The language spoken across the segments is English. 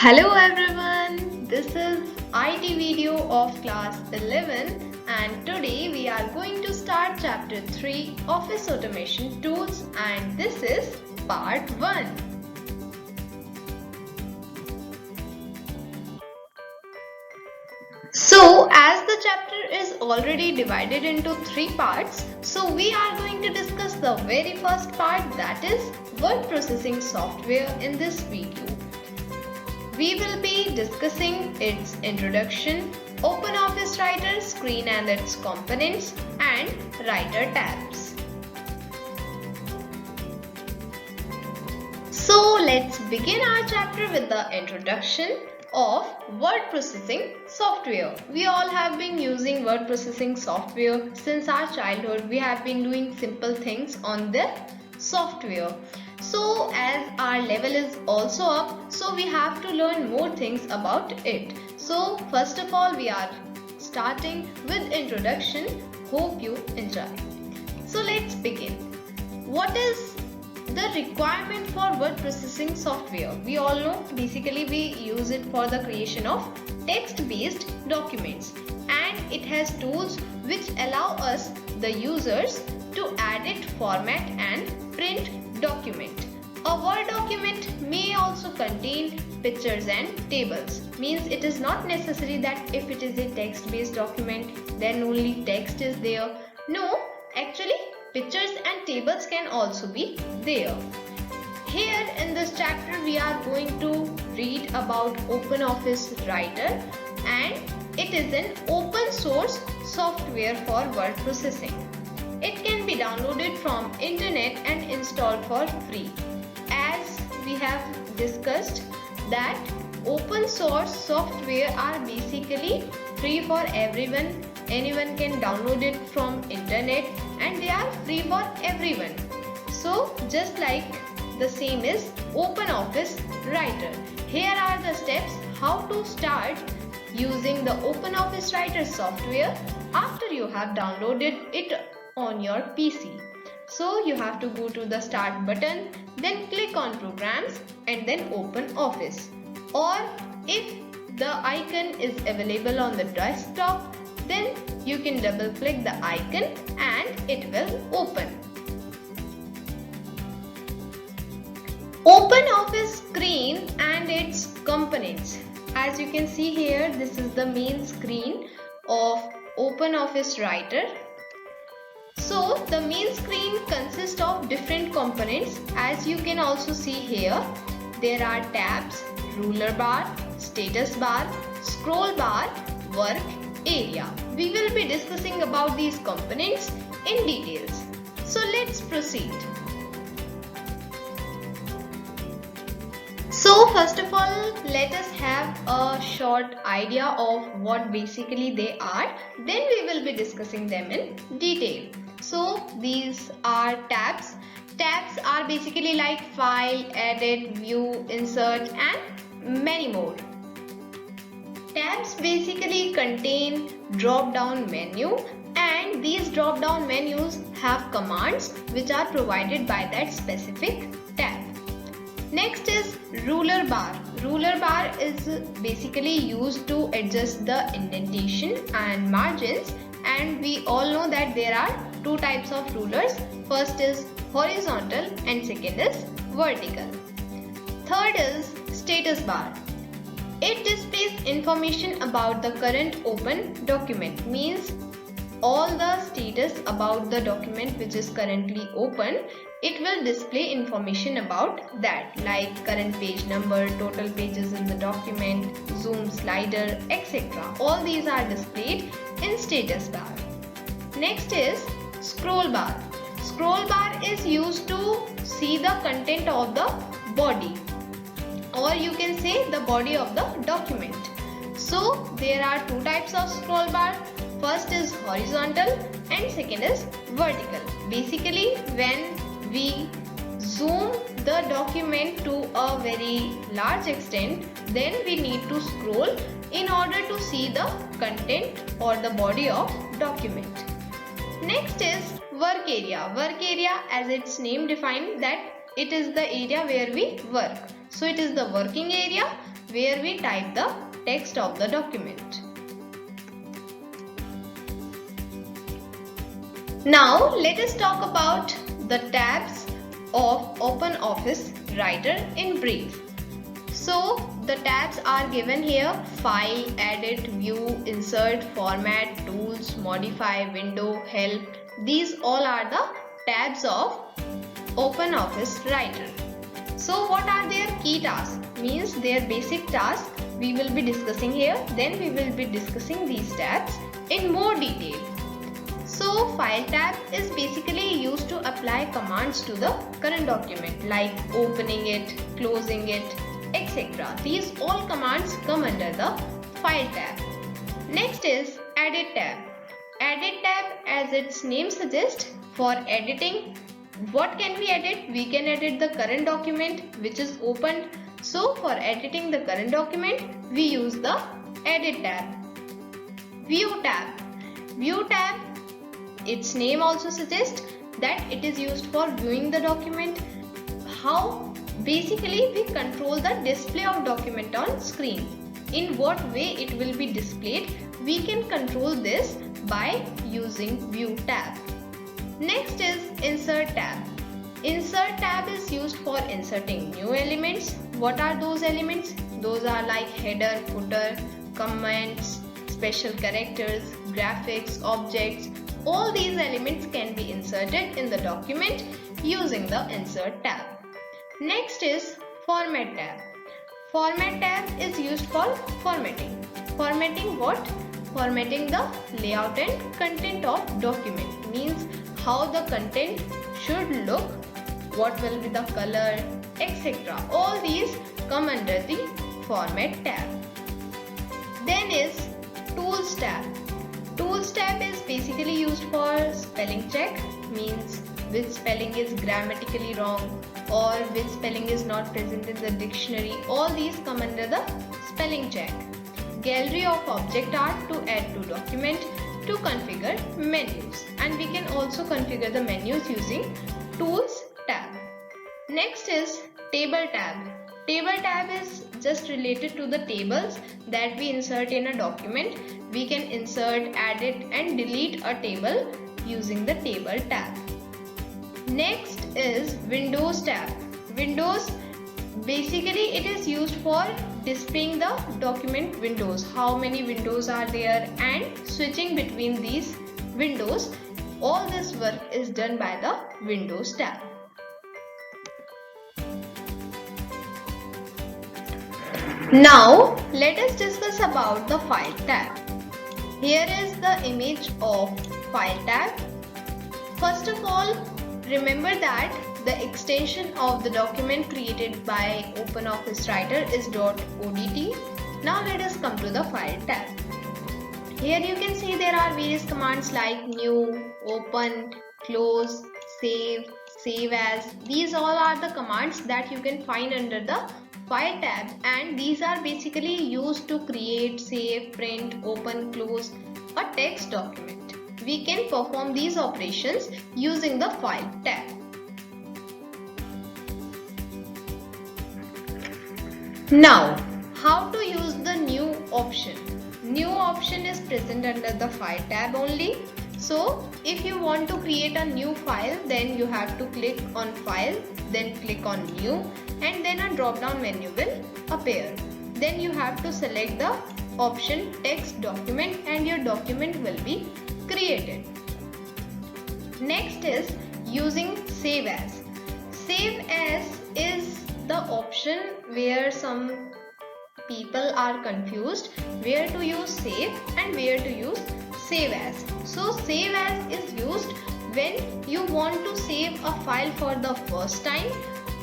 Hello everyone, this is IT video of class 11 and today we are going to start chapter 3 Office Automation Tools and this is part 1. So as the chapter is already divided into 3 parts, so we are going to discuss the very first part, that is word processing software, in this video. We will be discussing its introduction, OpenOffice Writer screen and its components, and Writer tabs. So let's begin our chapter with the introduction of word processing software. We all have been using word processing software since our childhood. We have been doing simple things on the software. So as our level is also up, so we have to learn more things about it. So first of all, we are starting with introduction. Hope you enjoy. So let's begin. What is the requirement for word processing software? We all know basically we use it for the creation of text-based documents, and it has tools which allow us, the users, to edit, format and print document. A Word document may also contain pictures and tables. Means it is not necessary that if it is a text-based document then only text is there. No, actually pictures and tables can also be there. Here in this chapter we are going to read about OpenOffice Writer, and it is an open source software for word processing. It can be downloaded from internet and installed for free. As we have discussed that open source software are basically free for everyone. Anyone can download it from internet and they are free for everyone. So just like the same is OpenOffice Writer. Here are the steps how to start using the OpenOffice Writer software after you have downloaded it on your PC. So you have to go to the start button, then click on programs and then open Office. Or if the icon is available on the desktop, then you can double click the icon and it will open. OpenOffice screen and its components. As you can see here, this is the main screen of OpenOffice Writer. So the main screen consists of different components. As you can also see here, there are tabs, ruler bar, status bar, scroll bar, work area. We will be discussing about these components in details. So let's proceed. So first of all, let us have a short idea of what basically they are. Then we will be discussing them in detail. So these are tabs. Tabs are basically like file, edit, view, insert and many more. Tabs basically contain drop-down menu, and these drop-down menus have commands which are provided by that specific tab. Next is ruler bar. Ruler bar is basically used to adjust the indentation and margins, and we all know that there are two types of rulers. First is horizontal and second is vertical. Third is status bar. It displays information about the current open document, means all the status about the document which is currently open. It will display information about that, like current page number, total pages in the document, zoom slider, etc. All these are displayed in status bar. Next is scroll bar. Scroll bar is used to see the content of the body, or you can say the body of the document. So there are two types of scroll bar. First is horizontal and second is vertical. Basically when we zoom the document to a very large extent, then we need to scroll in order to see the content or the body of document. Next is work area. Work area, as its name defines, that it is the area where we work. So it is the working area where we type the text of the document. Now let us talk about the tabs of OpenOffice Writer in brief. So the tabs are given here: File, Edit, View, Insert, Format, Tools, Modify, Window, Help. These all are the tabs of OpenOffice Writer. So what are their key tasks? Means their basic tasks we will be discussing here. Then we will be discussing these tabs in more detail. So File tab is basically used to apply commands to the current document, like opening it, closing it, etc. These all commands come under the File tab. Next is Edit tab. Edit tab, as its name suggests, for editing. What can we edit? We can edit the current document which is opened. So for editing the current document, we use the Edit tab. View tab. View tab, its name also suggests that it is used for viewing the document. How? Basically, we control the display of document on screen. In what way it will be displayed, we can control this by using View tab. Next is Insert tab. Insert tab is used for inserting new elements. What are those elements? Those are like header, footer, comments, special characters, graphics, objects. All these elements can be inserted in the document using the Insert tab. Next is Format tab. Format tab is used for formatting. Formatting what? Formatting the layout and content of document. Means how the content should look, what will be the color, etc. All these come under the Format tab. Then is Tools tab. Tools tab is basically used for spelling check, means which spelling is grammatically wrong or which spelling is not present in the dictionary. All these come under the spelling check. Gallery of object art, to add to document, to configure menus, and we can also configure the menus using Tools tab. Next is Table tab. Table tab is just related to the tables that we insert in a document. We can insert, edit and delete a table using the Table tab. Next is Windows tab. Windows, basically it is used for displaying the document windows. How many windows are there and switching between these windows. All this work is done by the Windows tab. Now let us discuss about the File tab. Here is the image of File tab. First of all, remember that the extension of the document created by OpenOffice Writer is .odt. Now let us come to the File tab. Here you can see there are various commands like new, open, close, save, save as. These all are the commands that you can find under the File tab, and these are basically used to create, save, print, open, close a text document. We can perform these operations using the File tab. Now, how to use the new option? New option is present under the File tab only. So, if you want to create a new file, then you have to click on File, then click on New, and then a drop down menu will appear. Then you have to select the option Text Document and your document will be created. Next is using Save As. Save As is the option where some people are confused where to use save and where to use save as. So save as is used when you want to save a file for the first time,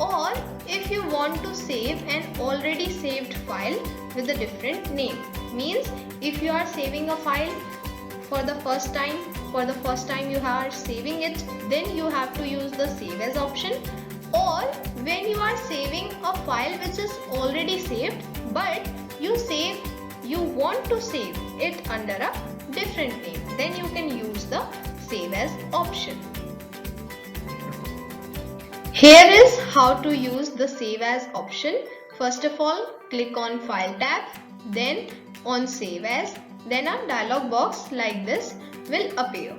or if you want to save an already saved file with a different name. Means if you are saving a file for the first time you are saving it, then you have to use the save as option. Or when you are saving a file which is already saved, but you want to save it under a different name, then you can use the save as option. Here is how to use the save as option First of all, click on File tab, then on Save As, then a dialog box like this will appear.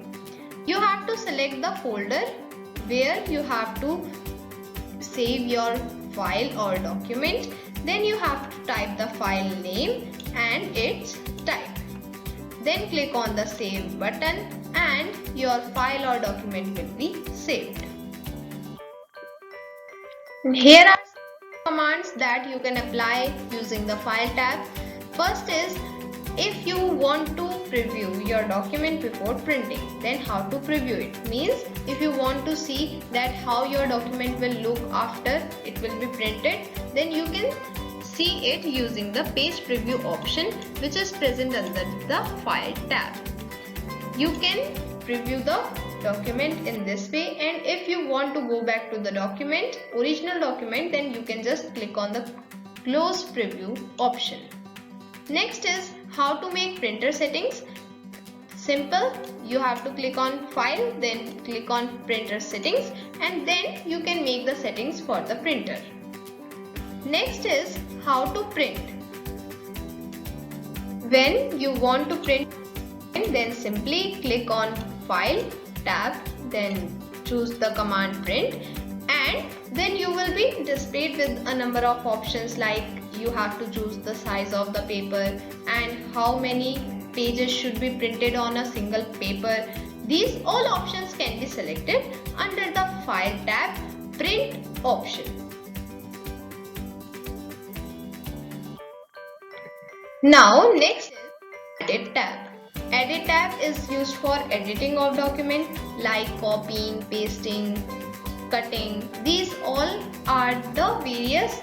You have to select the folder where you have to save your file or document. Then you have to type the file name and its type. Then click on the Save button and your file or document will be saved. Here are commands that you can apply using the File tab. First is, if you want to preview your document before printing, then how to preview it? Means if you want to see that how your document will look after it will be printed, then you can see it using the page preview option which is present under the File tab. You can preview the document in this way, and if you want to go back to the document, original document, then you can just click on the Close Preview option. Next is how to make printer settings. Simple, you have to click on File, then click on Printer Settings, and then you can make the settings for the printer. Next is how to print. When you want to print, then simply click on File tab, then choose the command Print, and then you will be displayed with a number of options like you have to choose the size of the paper and how many pages should be printed on a single paper. These all options can be selected under the File tab Print option. Now next is Edit tab. Edit tab is used for editing of document like copying, pasting, cutting. These all are the various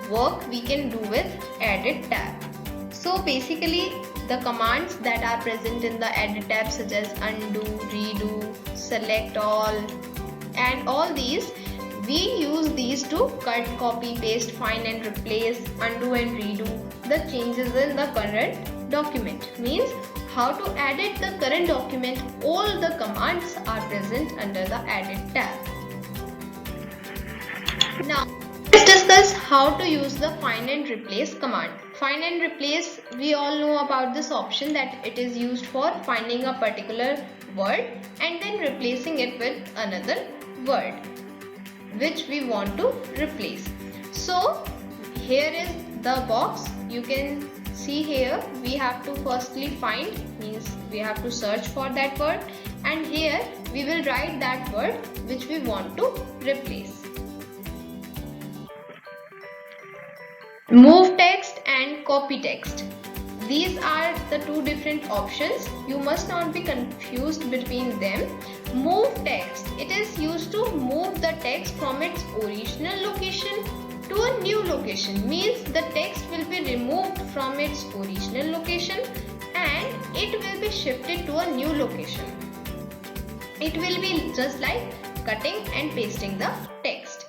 work we can do with Edit tab. So basically the commands that are present in the Edit tab such as undo, redo, select all and all these, we use these to cut, copy, paste, find and replace, undo and redo the changes in the current document. Means how to edit the current document, all the commands are present under the Edit tab. Now let's discuss how to use the Find and Replace command. Find and Replace, we all know about this option that it is used for finding a particular word and then replacing it with another word which we want to replace. So here is the box. You can see here we have to firstly find, means we have to search for that word, and here we will write that word which we want to replace. Move text and copy text. These are the two different options. You must not be confused between them. Move text. It is used to move the text from its original location to a new location. Means the text will be removed from its original location and it will be shifted to a new location. It will be just like cutting and pasting the text.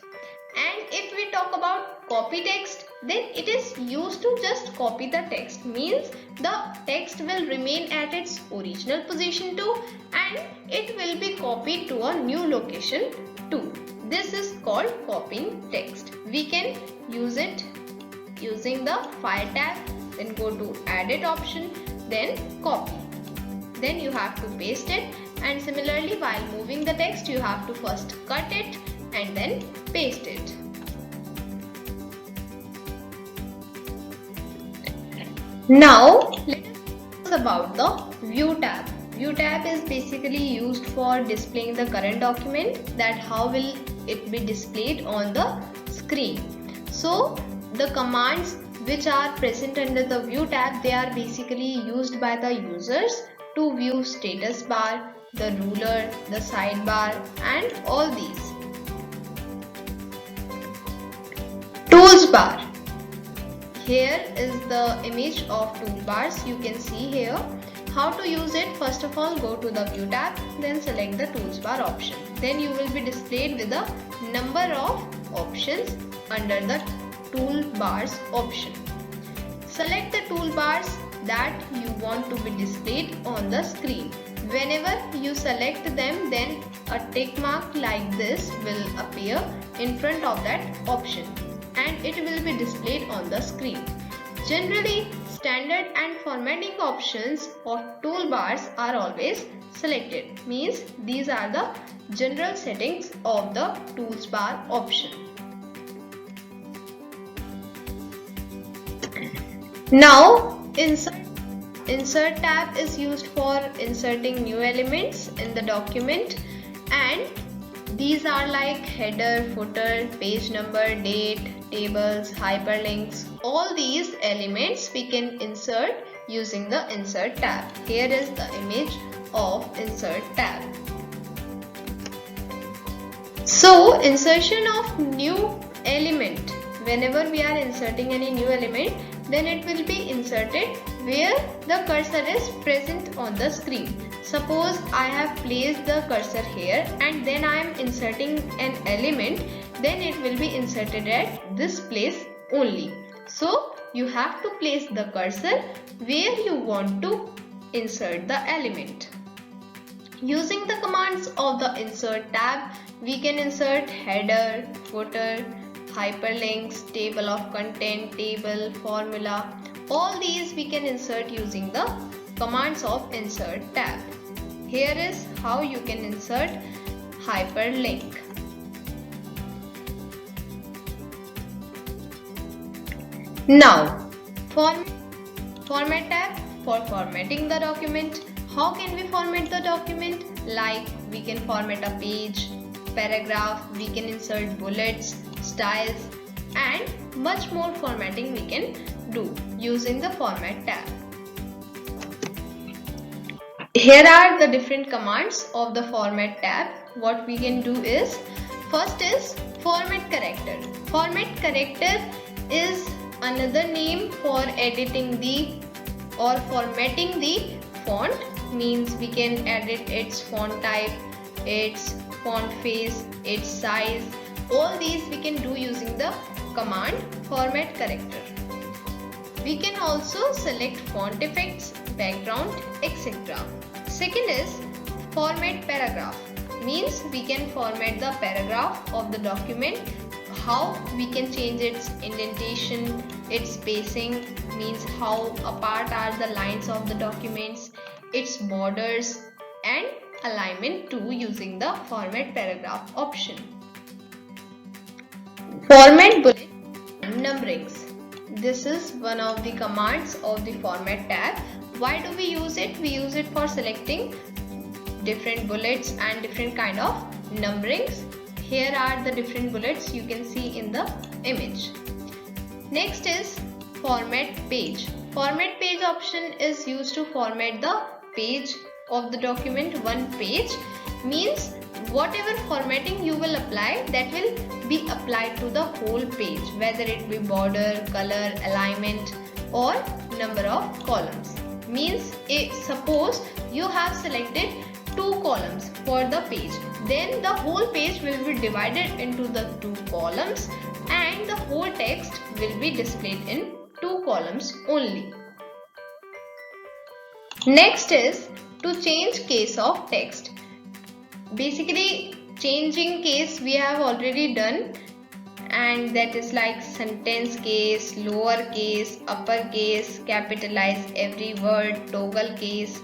And if we talk about copy text, then it is used to just copy the text. Means the text will remain at its original position too and it will be copied to a new location too. This is called copying text. We can use it using the File tab, then go to Edit option, then copy. Then you have to paste it, and similarly while moving the text you have to first cut it and then paste it. Now let us discuss about the View tab. View tab is basically used for displaying the current document, that how will it be displayed on the screen. So the commands which are present under the View tab, they are basically used by the users to view status bar, the ruler, the sidebar and all these. Tools bar. Here is the image of toolbars. You can see here. How to use it? First of all, go to the View tab, then select the Tools bar option. Then you will be displayed with a number of options under the Toolbars option. Select the toolbars that you want to be displayed on the screen. Whenever you select them, then a tick mark like this will appear in front of that option. and it will be displayed on the screen. Generally, standard and formatting options or toolbars are always selected. Means these are the general settings of the tools bar option. Now, insert tab is used for inserting new elements in the document, and these are like header, footer, page number, date, tables, hyperlinks. All these elements we can insert using the insert tab. Here is the image of insert tab. So, insertion of new element. Whenever we are inserting any new element, then it will be inserted where the cursor is present on the screen. Suppose I have placed the cursor here and then I am inserting an element, then it will be inserted at this place only. So you have to place the cursor where you want to insert the element. Using the commands of the insert tab, we can insert header, footer, hyperlinks, table of content, table, formula. All these we can insert using the commands of insert tab. Here is how you can insert hyperlink. Now, format tab for formatting the document. How can we format the document? Like we can format a page, paragraph, we can insert bullets, styles, and much more formatting we can do using the format tab. Here are the different commands of the format tab. What we can do is, first is format character. Format character is another name for editing the or formatting the font. Means we can edit its font type, its font face, its size. All these we can do using the command format character. We can also select font effects, background, etc. Second is format paragraph. Means we can format the paragraph of the document. How we can change its indentation, its spacing, means how apart are the lines of the documents, its borders, and alignment too using the format paragraph option. Format bullet and numberings. This is one of the commands of the format tab. Why do we use it? We use it for selecting different bullets and different kind of numberings. Here are the different bullets you can see in the image. Next is format page. Format page option is used to format the page of the document. One page means whatever formatting you will apply, that will be applied to the whole page, whether it be border, color, alignment, or number of columns. Means suppose you have selected 2 columns for the page, then the whole page will be divided into the 2 columns and the whole text will be displayed in 2 columns only. Next is to change case of text. Basically, changing case we have already done, and that is like sentence case, lower case, upper case, capitalize every word, toggle case,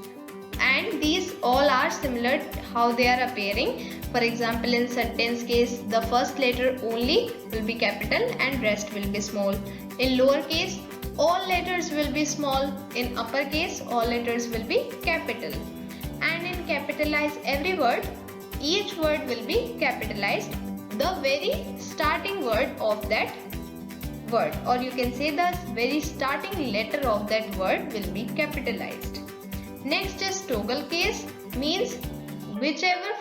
and these all are similar how they are appearing. For example, in sentence case, the first letter only will be capital and rest will be small. In lower case, all letters will be small. In upper case, all letters will be capital. And in capitalize every word, each word will be capitalized. The very starting word of that word, or you can say the very starting letter of that word will be capitalized. Next is toggle case. Means whichever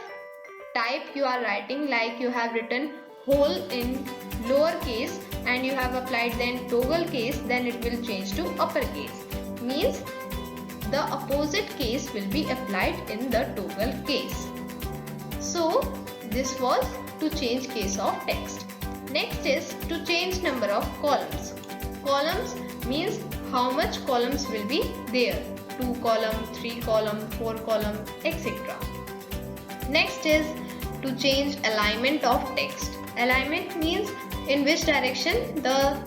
type you are writing, like you have written whole in lower case and you have applied then toggle case, then it will change to upper case. Means the opposite case will be applied in the toggle case. So this was to change case of text. Next is to change number of columns. Columns means how much columns will be there. 2 column, 3 column, 4 column, etc. Next is to change alignment of text. Alignment means in which direction the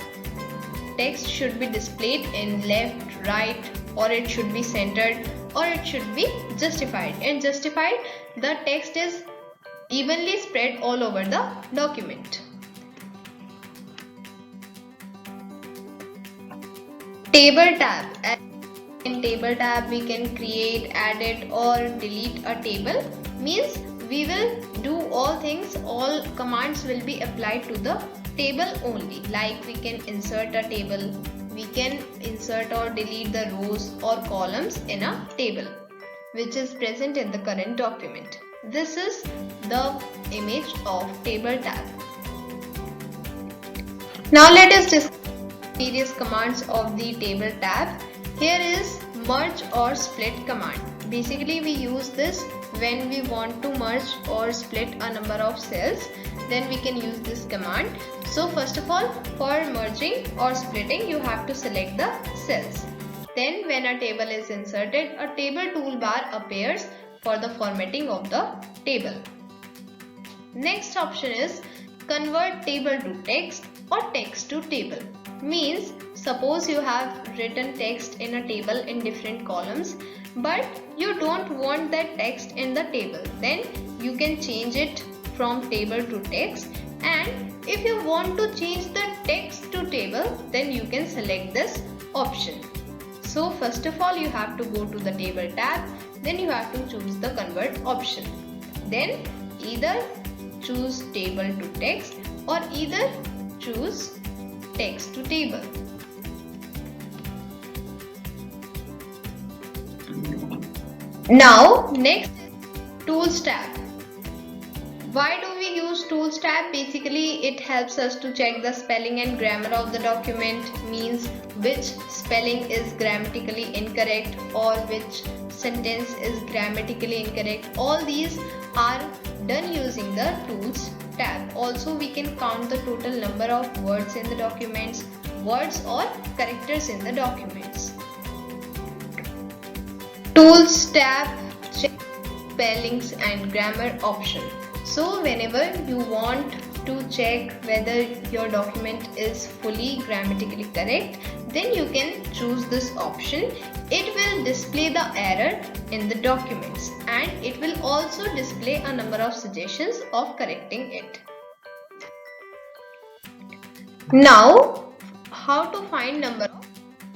text should be displayed, in left, right, or it should be centered, or it should be justified. In justified, the text is evenly spread all over the document. Table tab. In table tab we can create, edit or delete a table. Means we will do all things, all commands will be applied to the table only. Like we can insert a table, we can insert or delete the rows or columns in a table which is present in the current document. This is the image of table tab. Now let us discuss various commands of the table tab. Here is merge or split command. Basically we use this when we want to merge or split a number of cells, then we can use this command. So first of all, for merging or splitting you have to select the cells. Then when a table is inserted, a table toolbar appears for the formatting of the table. Next option is convert table to text or text to table. Means suppose you have written text in a table in different columns, but you don't want that text in the table, then you can change it from table to text. And if you want to change the text to table, then you can select this option. So first of all you have to go to the table tab, then you have to choose the convert option. Then either choose table to text or either choose text to table. Now next is Tools tab. Why do we use Tools tab? Basically it helps us to check the spelling and grammar of the document, means which spelling is grammatically incorrect or which sentence is grammatically incorrect. All these are done using the Tools tab. Also we can count the total number of words in the documents, words or characters in the documents. Tools tab check spellings and grammar option. So whenever you want to check whether your document is fully grammatically correct, then you can choose this option. It will display the error in the documents and it will also display a number of suggestions of correcting it. Now, how to find number of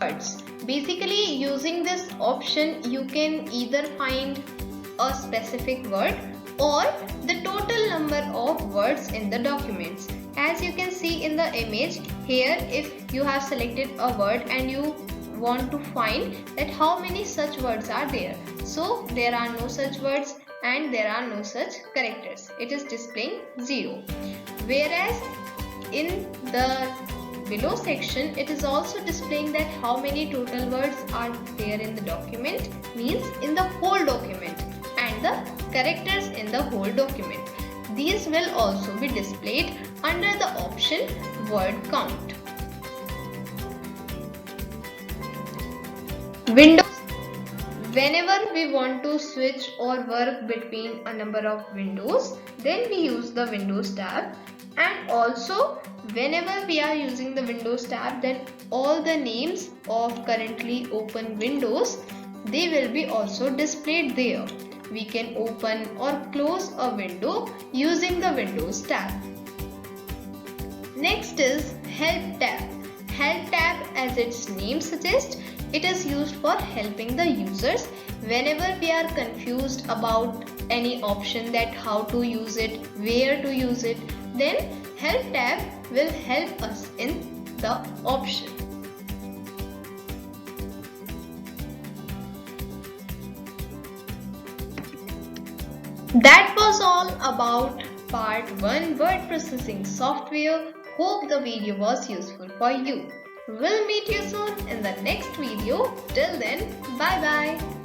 words? Basically using this option you can either find a specific word or the total number of words in the documents. As you can see in the image here, if you have selected a word and you want to find that how many such words are there, so there are no such words and there are no such characters. It is displaying 0. Whereas in the below section it is also displaying that how many total words are there in the document, means in the whole document, and the characters in the whole document. These will also be displayed under the option word count. Windows. Whenever we want to switch or work between a number of windows, then we use the Windows tab. And also whenever we are using the Windows tab, then all the names of currently open windows, they will be also displayed there. We can open or close a window using the Windows tab. Next is Help tab. Help tab, as its name suggests, it is used for helping the users whenever we are confused about any option, that how to use it, where to use it, then Help tab will help us in the option. That was all about part 1 word processing software. Hope the video was useful for you. We'll meet you soon in the next video. Till then, bye bye.